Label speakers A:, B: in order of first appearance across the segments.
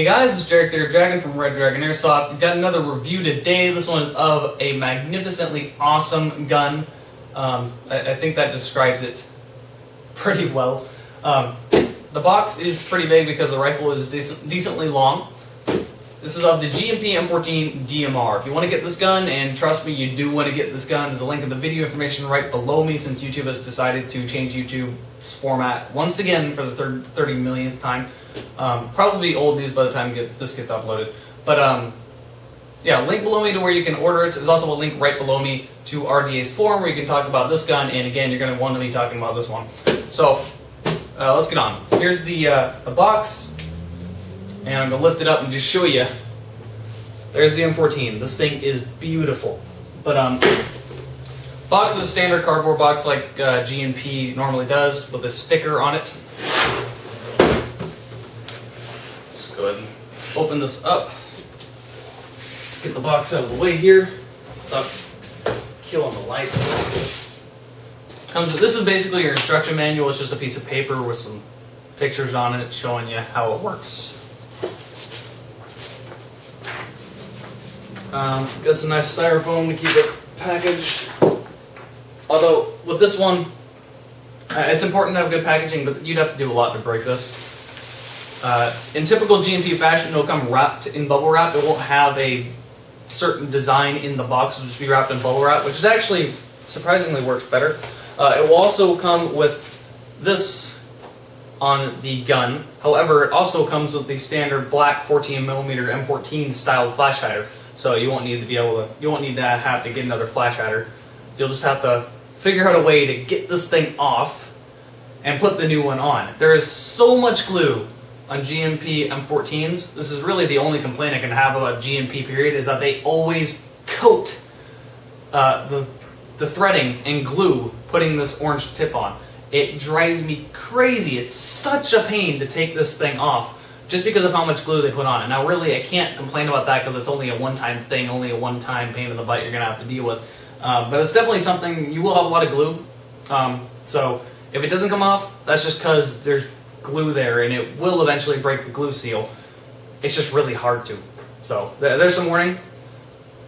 A: Hey guys, it's Jarek the Dragon from Red Dragon Airsoft. We've got another review today. This one is of a magnificently awesome gun. I think that describes it pretty well. The box is pretty big because the rifle is decently long. This is of the G&P M14 DMR. If you want to get this gun, and trust me, you do want to get this gun, there's a link in the video information right below me since YouTube has decided to change YouTube's format once again for the 30 millionth time. Probably old news by the time this gets uploaded. But yeah, link below me to where you can order it. There's also a link right below me to RDA's forum where you can talk about this gun, and again, you're going to want to be talking about this one. So let's get on. Here's the box. And I'm going to lift it up and just show you. There's the M14. This thing is beautiful. But box is a standard cardboard box like G&P normally does with a sticker on it. Let's go ahead and open this up. Get the box out of the way here without killing the lights. This is basically your instruction manual. It's just a piece of paper with some pictures on it showing you how it works. Got some nice styrofoam to keep it packaged. Although, with this one, it's important to have good packaging, but you'd have to do a lot to break this. In typical G&P fashion, it'll come wrapped in bubble wrap. It won't have a certain design in the box. It'll just be wrapped in bubble wrap, which is actually surprisingly works better. It will also come with this on the gun. However, it also comes with the standard black 14mm M14 style flash hider. So you won't need to have to get another flash hider. You'll just have to figure out a way to get this thing off and put the new one on. There is so much glue on G&P M14s. This is really the only complaint I can have about G&P period, is that they always coat the threading in glue putting this orange tip on. It drives me crazy. It's such a pain to take this thing off, just because of how much glue they put on it. Now really, I can't complain about that because it's only a one-time thing, only a one-time pain in the butt you're going to have to deal with. But it's definitely something, you will have a lot of glue. So if it doesn't come off, that's just because there's glue there and it will eventually break the glue seal. It's just really hard to. So there's some warning.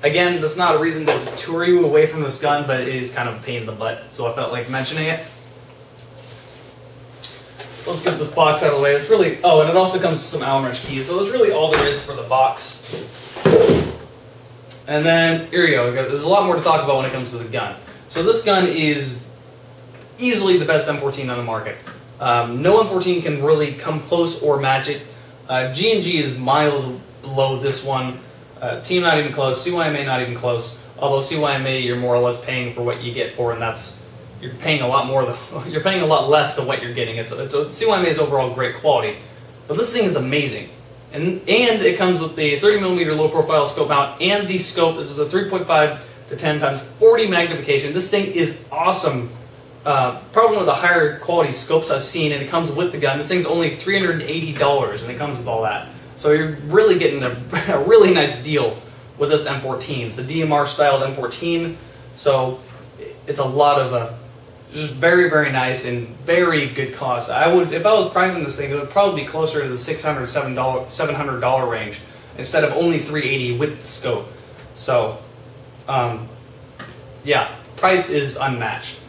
A: Again, that's not a reason to deter you away from this gun, but it is kind of a pain in the butt. So I felt like mentioning it. Let's get this box out of the way. It's really, oh, and it also comes with some Allen wrench keys, but that's really all there is for the box. And then, here you go. There's a lot more to talk about when it comes to the gun. So this gun is easily the best M14 on the market. No M14 can really come close or match it. G&G is miles below this one. Team not even close. CYMA not even close. Although CYMA you're more or less paying for what you get for, and that's, you're paying a lot more. You're paying a lot less than what you're getting. CYMA is overall great quality, but this thing is amazing, and it comes with the 30mm low profile scope mount and the scope. This is a 3.5 to 10 times 40 magnification. This thing is awesome. Probably one of the higher quality scopes I've seen, and it comes with the gun. This thing's only $380, and it comes with all that. So you're really getting a really nice deal with this M14. It's a DMR styled M14, so it's a lot of just very, very nice and very good cost. I would, if I was pricing this thing, it would probably be closer to the $600, $700 range instead of only $380 with the scope. So, yeah, price is unmatched.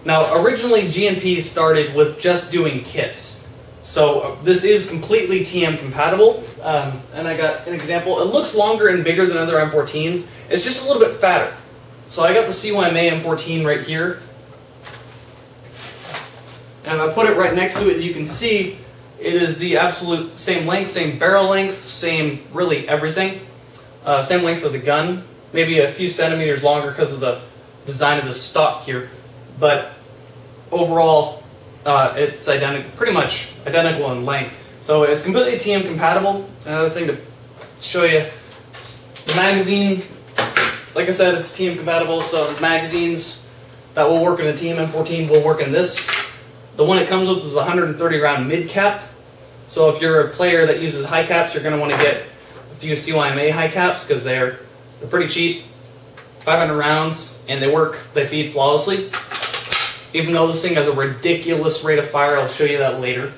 A: Now, originally G&P started with just doing kits. So this is completely TM compatible, and I got an example. It looks longer and bigger than other M14s. It's just a little bit fatter. So I got the CYMA M14 right here. And if I put it right next to it, as you can see, it is the absolute same length, same barrel length, same really everything. Same length of the gun, maybe a few centimeters longer because of the design of the stock here. But overall, it's pretty much identical in length. So it's completely TM compatible. Another thing to show you, the magazine, like I said, it's TM compatible, so the magazines that will work in a TM M14 will work in this. The one it comes with is a 130 round mid cap. So if you're a player that uses high caps, you're going to want to get a few CYMA high caps because they're pretty cheap. 500 rounds, and they feed flawlessly. Even though this thing has a ridiculous rate of fire, I'll show you that later.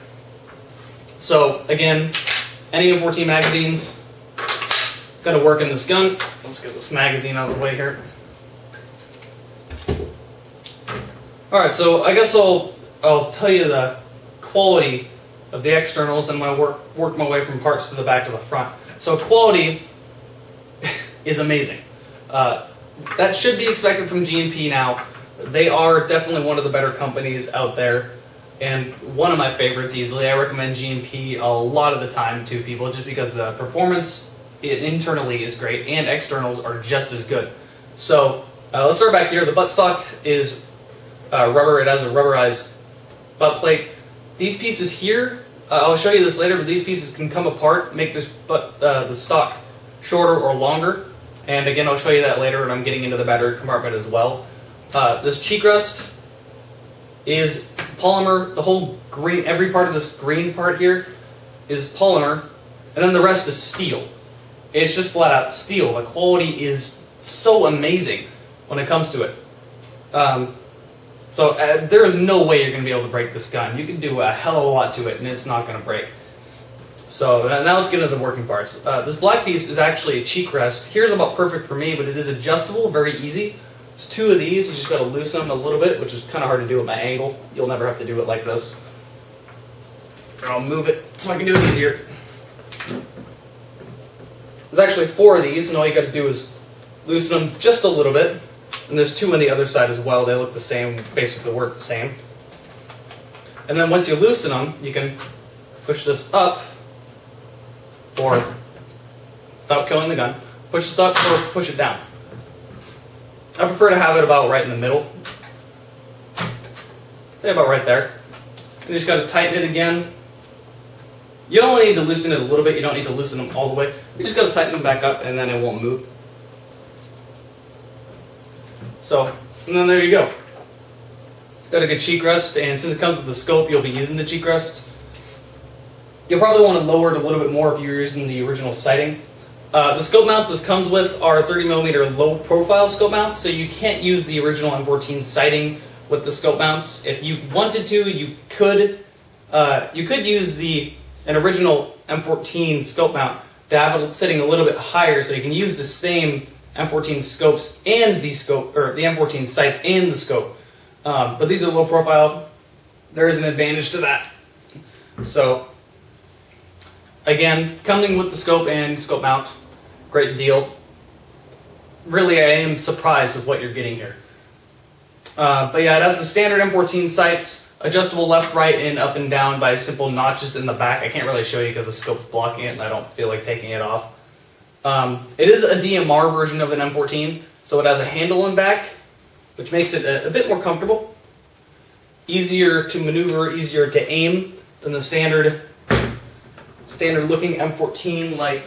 A: So again, any M14 magazines, gotta work in this gun. Let's get this magazine out of the way here. Alright, so I guess I'll tell you the quality of the externals and work my way from parts to the back to the front. So quality is amazing. That should be expected from G&P now. They are definitely one of the better companies out there, and one of my favorites easily. I recommend G&P a lot of the time to people just because the performance internally is great and externals are just as good. So let's start back here. The buttstock is rubber. It has a rubberized butt plate. These pieces here, I'll show you this later, but these pieces can come apart, make this the stock shorter or longer. And again, I'll show you that later when I'm getting into the battery compartment as well. This cheek rest is polymer. The whole green, every part of this green part here is polymer, and then the rest is steel. It's just flat out steel. The quality is so amazing when it comes to it. So there is no way you're going to be able to break this gun. You can do a hell of a lot to it, and it's not going to break. So now let's get into the working parts. This black piece is actually a cheek rest. Here's about perfect for me, but it is adjustable, very easy. There's two of these. You just got to loosen them a little bit, which is kind of hard to do at my angle. You'll never have to do it like this. I'll move it so I can do it easier. There's actually four of these, and all you got to do is loosen them just a little bit. And there's two on the other side as well. They look the same, basically work the same. And then once you loosen them, you can push this up, or without killing the gun, push this up or push it down. I prefer to have it about right in the middle. Say about right there. You just got to tighten it again. You only need to loosen it a little bit. You don't need to loosen them all the way. You just got to tighten them back up, and then it won't move. So, and then there you go. Got a good cheek rest, and since it comes with the scope, you'll be using the cheek rest. You'll probably want to lower it a little bit more if you're using the original sighting. The scope mounts this comes with are 30mm low profile scope mounts, so you can't use the original M14 sighting with the scope mounts. If you wanted to, you could use an original M14 scope mount to have it sitting a little bit higher, so you can use the same M14 scopes and the M14 sights and the scope. But these are low profile. There is an advantage to that. So again, coming with the scope and scope mount, great deal. Really, I am surprised with what you're getting here. But yeah, it has the standard M14 sights, adjustable left, right, and up and down by simple notches in the back. I can't really show you because the scope's blocking it and I don't feel like taking it off. It is a DMR version of an M14, so it has a handle in back, which makes it a bit more comfortable. Easier to maneuver, easier to aim than the standard looking M14 like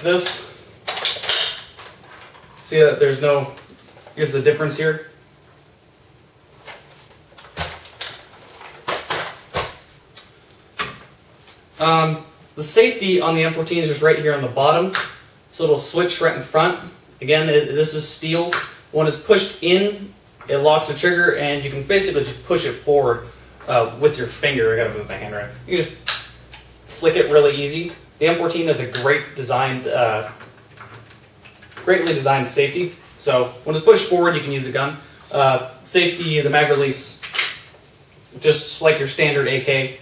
A: this. See that here's the difference here. The safety on the M14 is just right here on the bottom. So it'll switch right in front. Again, this is steel. When it's pushed in, it locks the trigger, and you can basically just push it forward with your finger. I gotta move my hand around. You can just flick it really easy. The M14 has a greatly designed safety. So when it's pushed forward, you can use the gun. Safety, the mag release, just like your standard AK,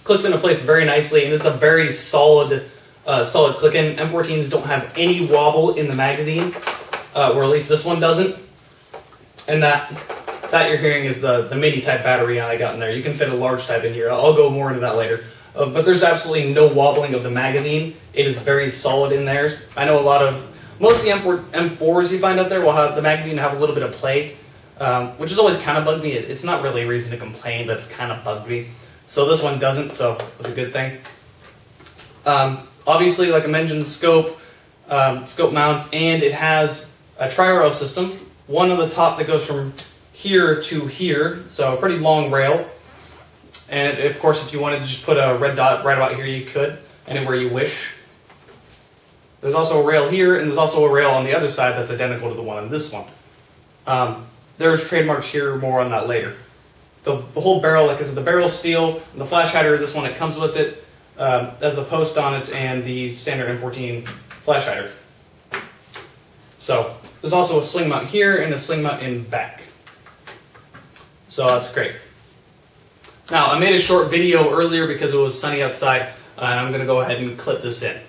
A: clicks into place very nicely, and it's a very solid click-in. M14s don't have any wobble in the magazine, or at least this one doesn't. And that you're hearing is the mini type battery I got in there. You can fit a large type in here. I'll go more into that later. But there's absolutely no wobbling of the magazine. It is very solid in there. I know most of the M4s you find out there will have the magazine have a little bit of play, which has always kind of bugged me. It's not really a reason to complain, but it's kind of bugged me. So this one doesn't, so that's a good thing. Obviously, like I mentioned, scope mounts, and it has a tri-rail system. One on the top that goes from here to here, so a pretty long rail. And of course, if you wanted to just put a red dot right about here, you could, anywhere you wish. There's also a rail here, and there's also a rail on the other side that's identical to the one on this one. There's trademarks here, more on that later. The whole barrel, like I said, the barrel's steel, and the flash hider, this one, it comes with it. as a post on it and the standard M14 flash hider. So there's also a sling mount here and a sling mount in back. So that's great. Now I made a short video earlier because it was sunny outside, and I'm going to go ahead and clip this in.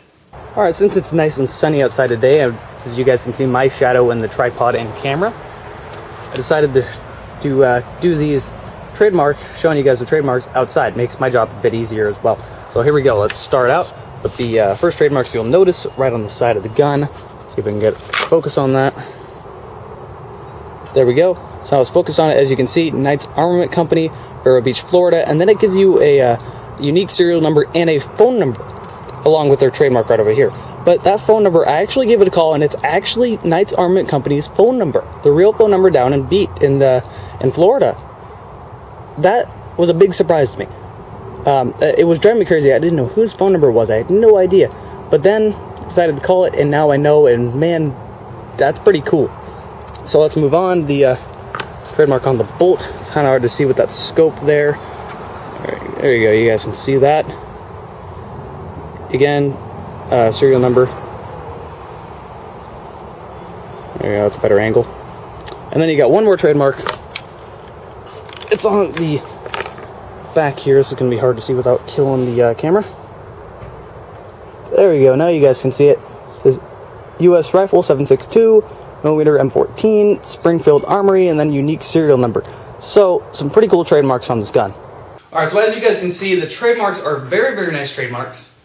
A: Alright, since it's nice and sunny outside today, as you guys can see my shadow in the tripod and camera, I decided to do these trademarks, showing you guys the trademarks outside. Makes my job a bit easier as well. So here we go, let's start out with the first trademarks you'll notice right on the side of the gun. See if I can get focus on that. There we go. So I was focused on it, as you can see, Knight's Armament Company, Vero Beach, Florida, and then it gives you a unique serial number and a phone number along with their trademark right over here. But that phone number, I actually gave it a call, and it's actually Knight's Armament Company's phone number, the real phone number down in in Florida. That was a big surprise to me. It was driving me crazy. I didn't know whose phone number it was. I had no idea. But then decided to call it, and now I know, and man, that's pretty cool. So let's move on. The trademark on the bolt. It's kind of hard to see with that scope there. There you go. You guys can see that. Again, serial number. There you go. That's a better angle. And then you got one more trademark. It's on the back here. This is going to be hard to see without killing the camera. There we go. Now you guys can see it. It says U.S. Rifle 7.62 millimeter M14, Springfield Armory, and then unique serial number. So some pretty cool trademarks on this gun. All right. So as you guys can see, the trademarks are very, very nice trademarks.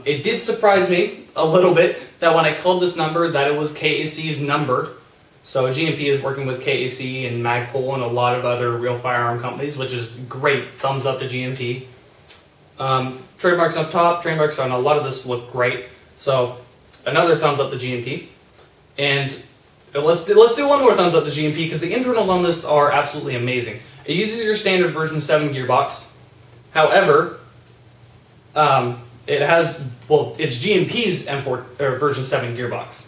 A: It did surprise me a little bit that when I called this number that it was KAC's number. So G&P is working with KAC and Magpul and a lot of other real firearm companies, which is great. Thumbs up to G&P. Trademarks up top, trademarks on a lot of this look great. So another thumbs up to G&P. And let's do one more thumbs up to G&P because the internals on this are absolutely amazing. It uses your standard version 7 gearbox. However, it has, well, it's G&P's version 7 gearbox.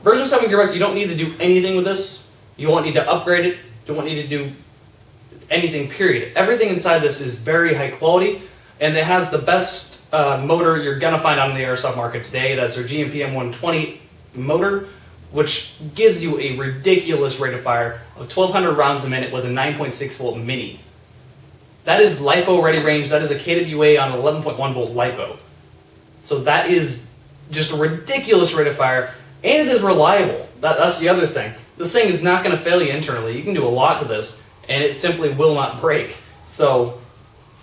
A: Version 7 gearbox, you don't need to do anything with this. You won't need to upgrade it. You won't need to do anything, period. Everything inside this is very high quality, and it has the best motor you're going to find on the airsoft market today. It has their G&P M14 motor, which gives you a ridiculous rate of fire of 1,200 rounds a minute with a 9.6 volt mini. That is LiPo ready range. That is a KWA on 11.1 volt LiPo. So that is just a ridiculous rate of fire. And it is reliable. That's the other thing. This thing is not going to fail you internally. You can do a lot to this, and it simply will not break. So,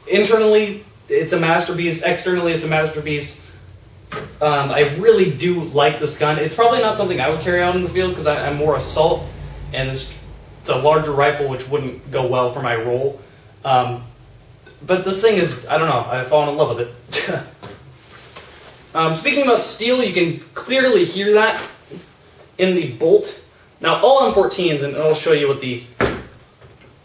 A: internally, it's a masterpiece. Externally, it's a masterpiece. I really do like this gun. It's probably not something I would carry out in the field because I'm more assault, and it's a larger rifle, which wouldn't go well for my role. But this thing is, I don't know, I've fallen in love with it. Speaking about steel, you can clearly hear that in the bolt. Now, all M14s, and I'll show you what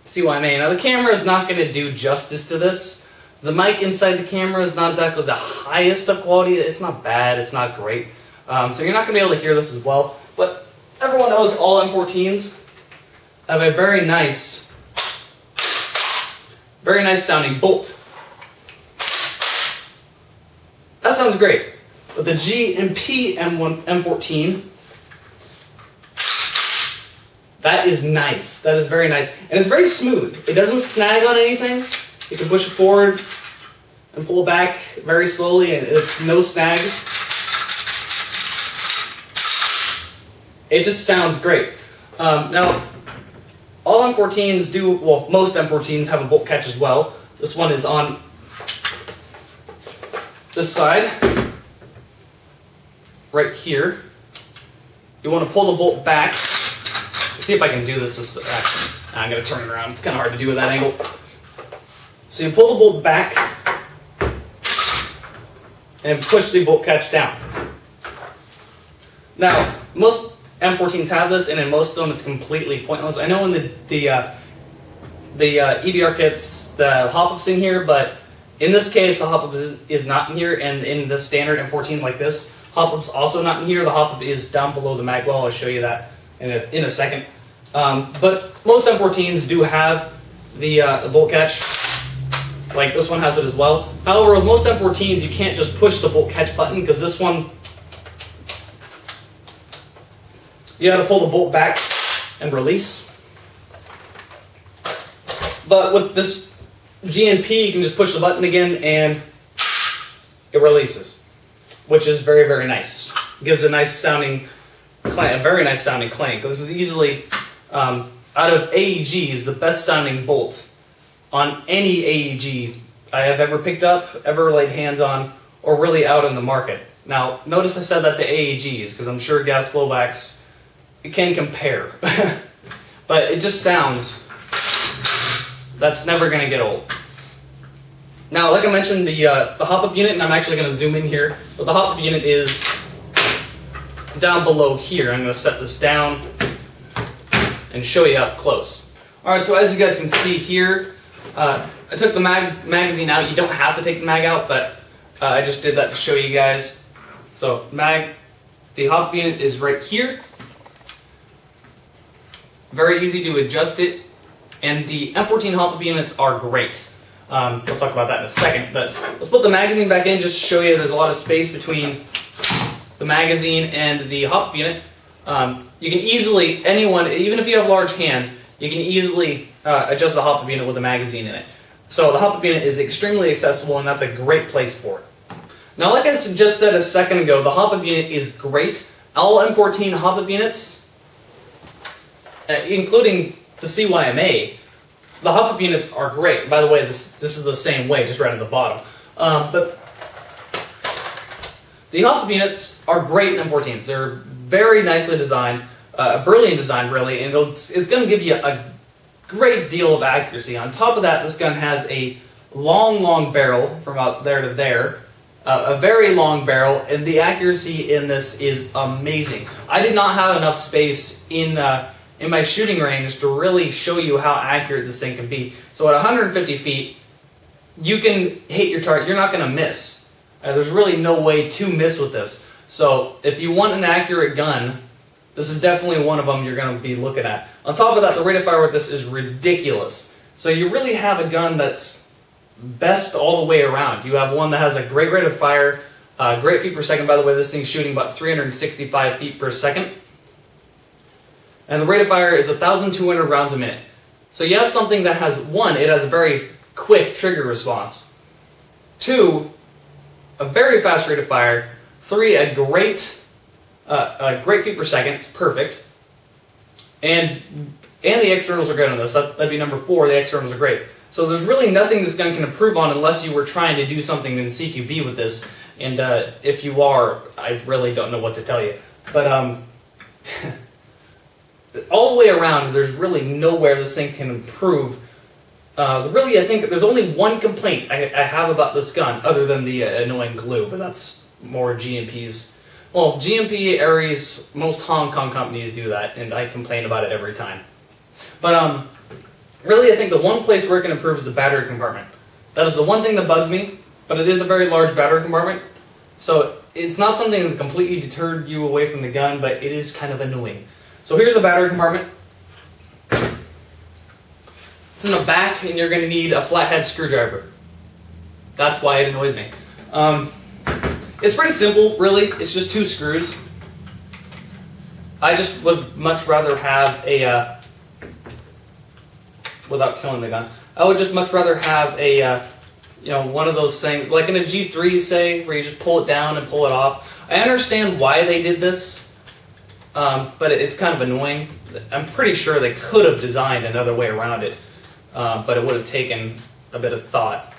A: see what I mean. Now, the camera is not going to do justice to this. The mic inside the camera is not exactly the highest of quality. It's not bad. It's not great. So you're not going to be able to hear this as well. But everyone knows all M14s have a very nice sounding bolt. That sounds great. But the G&P M14, that is nice. That is very nice. And it's very smooth. It doesn't snag on anything. You can push it forward and pull it back very slowly, and it's no snags. It just sounds great. Now, all M14s do, well, most M14s have a bolt catch as well. This one is on this side, right here. You want to pull the bolt back. Let's see if I can do this. I'm going to turn it around. It's kind of hard to do with that angle. So you pull the bolt back and push the bolt catch down. Now, most M14s have this, and in most of them it's completely pointless. I know in the EBR kits, the hop-up's in here, but in this case, the hop-up is not in here, and in the standard M14 like this, hop-up's also not in here. The hop-up is down below the mag well. I'll show you that in a second. But most M14s do have the bolt catch. Like this one has it as well. However, with most M14s, you can't just push the bolt catch button, because this one, you gotta pull the bolt back and release. But with this G&P, you can just push the button again and it releases, which is very, very nice. It gives a nice sounding clank, a very nice sounding clank. This is easily, out of AEGs, the best sounding bolt on any AEG I have ever picked up, ever laid hands on, or really out in the market. Now, notice I said that to AEGs, because I'm sure gas blowbacks, it can compare. But it just sounds, that's never going to get old. Now, like I mentioned, the hop-up unit, and I'm actually going to zoom in here, but the hop-up unit is down below here. I'm going to set this down and show you up close. Alright, so as you guys can see here, I took the magazine out. You don't have to take the mag out, but I just did that to show you guys. So, the hop-up unit is right here. Very easy to adjust it, and the M14 hop-up units are great. We'll talk about that in a second, but let's put the magazine back in just to show you there's a lot of space between the magazine and the hop-up unit. You can easily, even if you have large hands, you can easily adjust the hop-up unit with a magazine in it. So the hop-up unit is extremely accessible, and that's a great place for it. Now, like I just said a second ago, the hop-up unit is great. All M14 hop-up units, including the CYMA, the hop-up units are great. By the way, this is the same way, just right at the bottom. But the hop-up units are great in M14s. They're very nicely designed, brilliant design, really, and it's going to give you a great deal of accuracy. On top of that, this gun has a long barrel from out there to there, a very long barrel, and the accuracy in this is amazing. I did not have enough space in my shooting range to really show you how accurate this thing can be. So at 150 feet, you can hit your target. You're not going to miss. There's really no way to miss with this. So if you want an accurate gun, this is definitely one of them you're going to be looking at. On top of that, the rate of fire with this is ridiculous. So you really have a gun that's best all the way around. You have one that has a great rate of fire, great feet per second. By the way, this thing's shooting about 365 feet per second. And the rate of fire is 1,200 rounds a minute. So you have something that has, one, it has a very quick trigger response. Two, a very fast rate of fire. Three, a great feet per second. It's perfect. And the externals are good on this. That'd be number 4. The externals are great. So there's really nothing this gun can improve on unless you were trying to do something in CQB with this. And if you are, I really don't know what to tell you. But all the way around, there's really nowhere this thing can improve. Really, I think there's only one complaint I have about this gun, other than the annoying glue, but that's more G&P's. Well, G&P, Ares, most Hong Kong companies do that, and I complain about it every time. But really, I think the one place where it can improve is the battery compartment. That is the one thing that bugs me, but it is a very large battery compartment, so it's not something that completely deterred you away from the gun, but it is kind of annoying. So here's a battery compartment. It's in the back, and you're going to need a flathead screwdriver. That's why it annoys me. It's pretty simple, really. It's just 2 screws. I just would much rather have a, without killing the gun, I would just much rather have a, one of those things, like in a G3, say, where you just pull it down and pull it off. I understand why they did this, but it's kind of annoying. I'm pretty sure they could have designed another way around it, but it would have taken a bit of thought.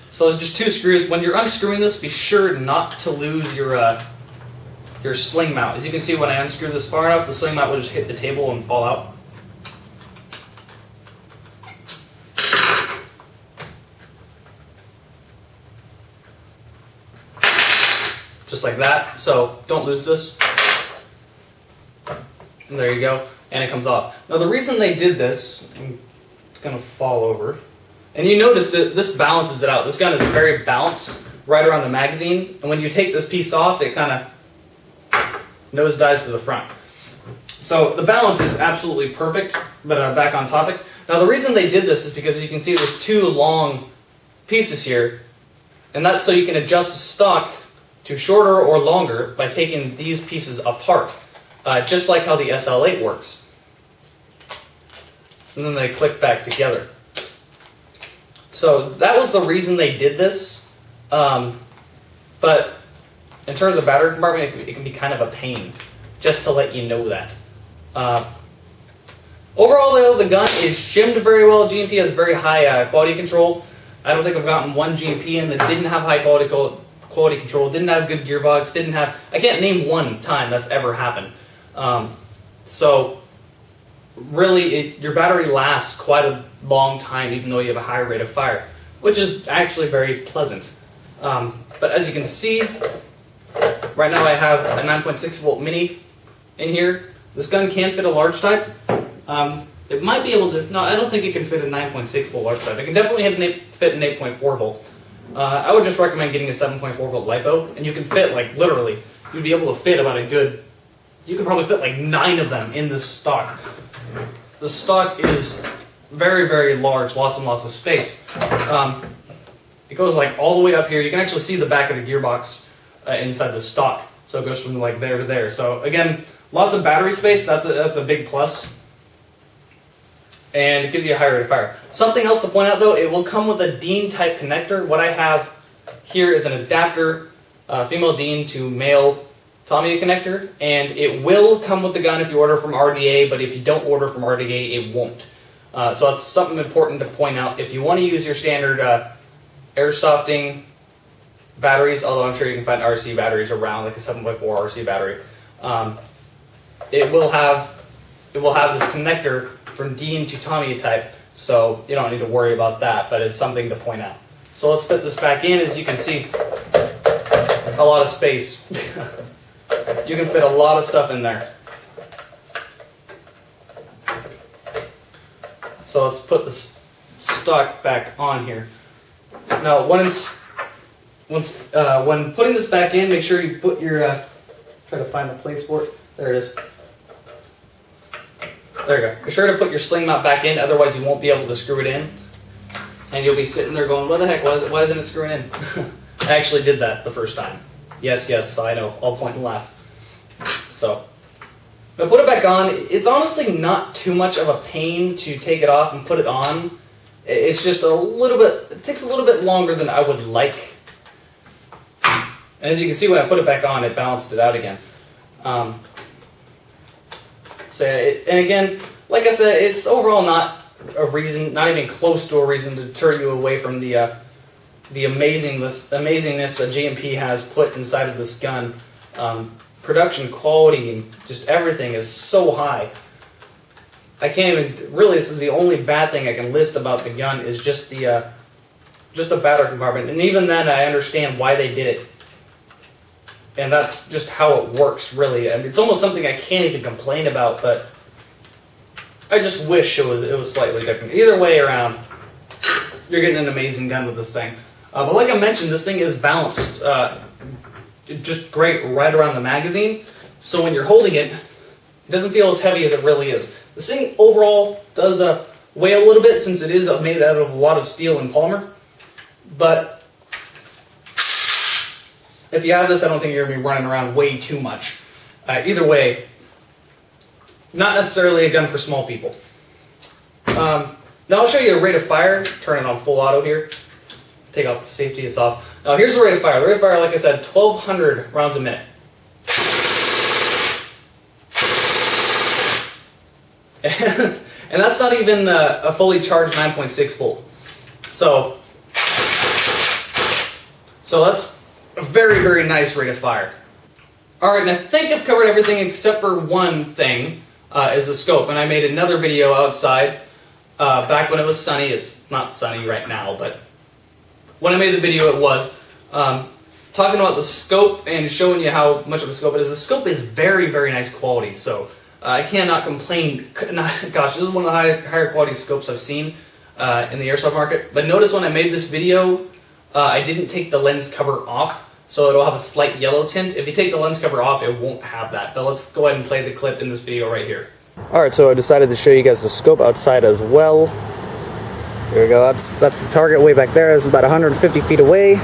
A: So it's just 2 screws. When you're unscrewing this, be sure not to lose your sling mount. As you can see, when I unscrew this far enough, the sling mount will just hit the table and fall out. Just like that. So don't lose this. And there you go. And it comes off. Now the reason they did this, I'm going to fall over. And you notice that this balances it out. This gun is very balanced right around the magazine. And when you take this piece off, it kind of nosedives to the front. So the balance is absolutely perfect, but back on topic. Now the reason they did this is because, as you can see, there's two long pieces here, and that's so you can adjust the stock to shorter or longer by taking these pieces apart, just like how the SL8 works. And then they click back together. So that was the reason they did this, but in terms of battery compartment, it can be kind of a pain, just to let you know that. Overall, though, the gun is shimmed very well. G&P has very high quality control. I don't think I've gotten one G&P in that didn't have high quality control, didn't have good gearbox, didn't have... I can't name one time that's ever happened. So, really, your battery lasts quite a long time, even though you have a high rate of fire, which is actually very pleasant. But as you can see, right now I have a 9.6 volt mini in here. This gun can fit a large type. It might be able to... No, I don't think it can fit a 9.6 volt large type. It can definitely fit an 8.4 volt. I would just recommend getting a 7.4 volt LiPo, and you can fit, like, literally, you'd be able to fit about a good... You could probably fit like 9 of them in this stock. The stock is very, very large, lots and lots of space. It goes like all the way up here. You can actually see the back of the gearbox inside the stock. So it goes from like there to there. So again, lots of battery space. That's a big plus. And it gives you a high rate of fire. Something else to point out though, it will come with a DIN type connector. What I have here is an adapter, female DIN to male Tamiya connector, and it will come with the gun if you order from RDA, but if you don't order from RDA, it won't. So that's something important to point out. If you want to use your standard airsofting batteries, although I'm sure you can find RC batteries around, like a 7.4 RC battery, it will have this connector from DIN to Tamiya type, so you don't need to worry about that, but it's something to point out. So let's fit this back in. As you can see, a lot of space. You can fit a lot of stuff in there. So let's put this stock back on here. Now, when putting this back in, make sure you put your try to find the place for it. There it is. There you go. Be sure to put your sling mount back in, otherwise you won't be able to screw it in. And you'll be sitting there going, what the heck, why isn't it screwing in? I actually did that the first time. Yes, I know. I'll point and laugh. So, if I put it back on, it's honestly not too much of a pain to take it off and put it on. It's just a little bit, it takes a little bit longer than I would like. And as you can see, when I put it back on, it balanced it out again. And again, like I said, it's overall not a reason, not even close to a reason to deter you away from the amazingness that G&P has put inside of this gun. Production quality and just everything is so high. I can't even, really, this is the only bad thing I can list about the gun is just the battery compartment. And even then, I understand why they did it. And that's just how it works, really. I mean, it's almost something I can't even complain about, but I just wish it was slightly different. Either way around, you're getting an amazing gun with this thing. But like I mentioned, this thing is balanced just great right around the magazine. So when you're holding it, it doesn't feel as heavy as it really is. This thing overall does weigh a little bit since it is made out of a lot of steel and polymer. But if you have this, I don't think you're going to be running around way too much. Either way, not necessarily a gun for small people. Now I'll show you a rate of fire. Turn it on full auto here. Take off the safety, it's off. Now here's the rate of fire. The rate of fire, like I said, 1,200 rounds a minute. And that's not even a fully charged 9.6 volt. So that's a very, very nice rate of fire. Alright, and I think I've covered everything except for one thing, is the scope. And I made another video outside back when it was sunny. It's not sunny right now, but when I made the video it was. Talking about the scope and showing you how much of a scope it is. The scope is very, very nice quality, so I cannot complain. Gosh, this is one of the higher quality scopes I've seen in the airsoft market. But notice when I made this video, I didn't take the lens cover off. so it'll have a slight yellow tint. If you take the lens cover off, it won't have that. But let's go ahead and play the clip in this video right here.
B: Alright, so I decided to show you guys the scope outside as well. There we go, that's the target way back there. It's about 150 feet away.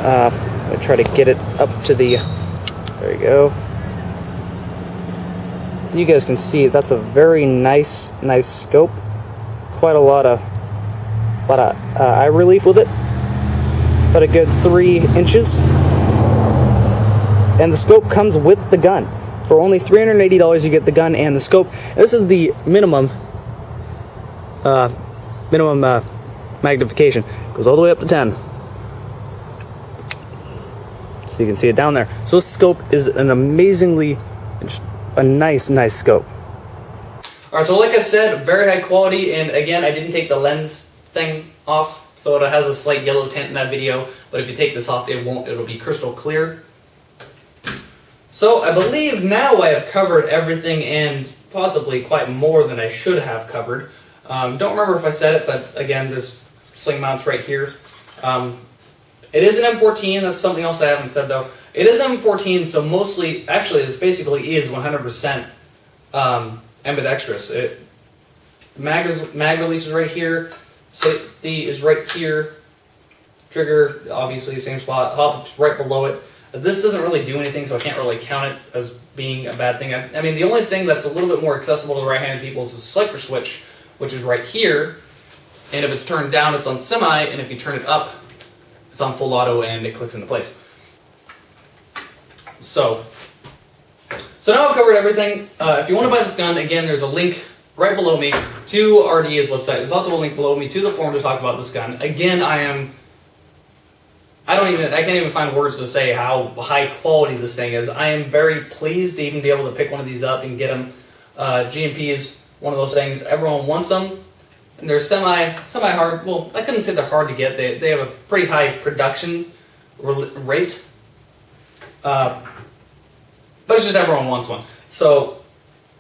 B: I try to get it up to the, there you go. You guys can see that's a very nice scope. Quite a lot of eye relief with it. About a good 3 inches. And the scope comes with the gun. For only $380 you get the gun and the scope. And this is the minimum magnification. Goes all the way up to 10. So you can see it down there. So this scope is an amazingly, just a nice scope.
A: Alright, so like I said, very high quality, and again, I didn't take the lens thing off, so it has a slight yellow tint in that video, but if you take this off, it won't, it'll be crystal clear. So I believe now I have covered everything, and possibly quite more than I should have covered. Don't remember if I said it, but again, there's sling mounts right here. It is an M14, that's something else I haven't said though. It is M14, so mostly, actually this basically is 100% ambidextrous. Mag release is right here, safety is right here, trigger, obviously same spot, hop is right below it. This doesn't really do anything, so I can't really count it as being a bad thing. I mean, the only thing that's a little bit more accessible to the right-handed people is the selector switch, which is right here, and if it's turned down, it's on semi, and if you turn it up, it's on full auto and it clicks into place. So now I've covered everything. If you want to buy this gun, again, there's a link right below me to RDA's website. There's also a link below me to the forum to talk about this gun. Again, I can't even find words to say how high quality this thing is. I am very pleased to even be able to pick one of these up and get them. G&P is one of those things, everyone wants them. And they're semi-hard. Well, I couldn't say they're hard to get. They have a pretty high production rate. But it's just everyone wants one. So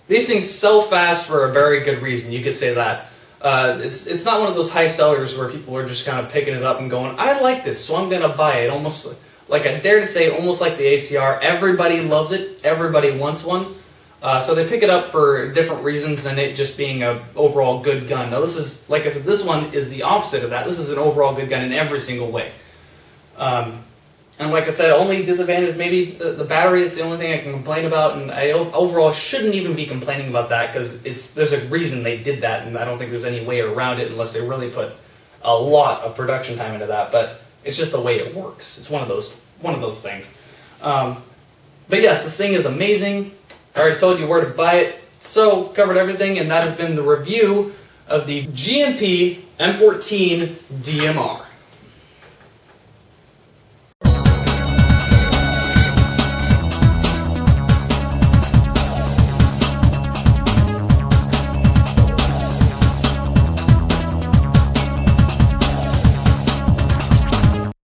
A: these things sell fast for a very good reason. You could say that. It's not one of those high sellers where people are just kind of picking it up and going, I like this, so I'm going to buy it. Almost, like I dare to say, almost like the ACR. Everybody loves it. Everybody wants one. So they pick it up for different reasons than it just being an overall good gun. Now this is, like I said, this one is the opposite of that. This is an overall good gun in every single way. And like I said, only disadvantage maybe the battery. It's the only thing I can complain about, and I overall shouldn't even be complaining about that because there's a reason they did that, and I don't think there's any way around it unless they really put a lot of production time into that. But it's just the way it works. It's one of those things. But yes, this thing is amazing. I already told you where to buy it, so covered everything, and that has been the review of the G&P M14 DMR.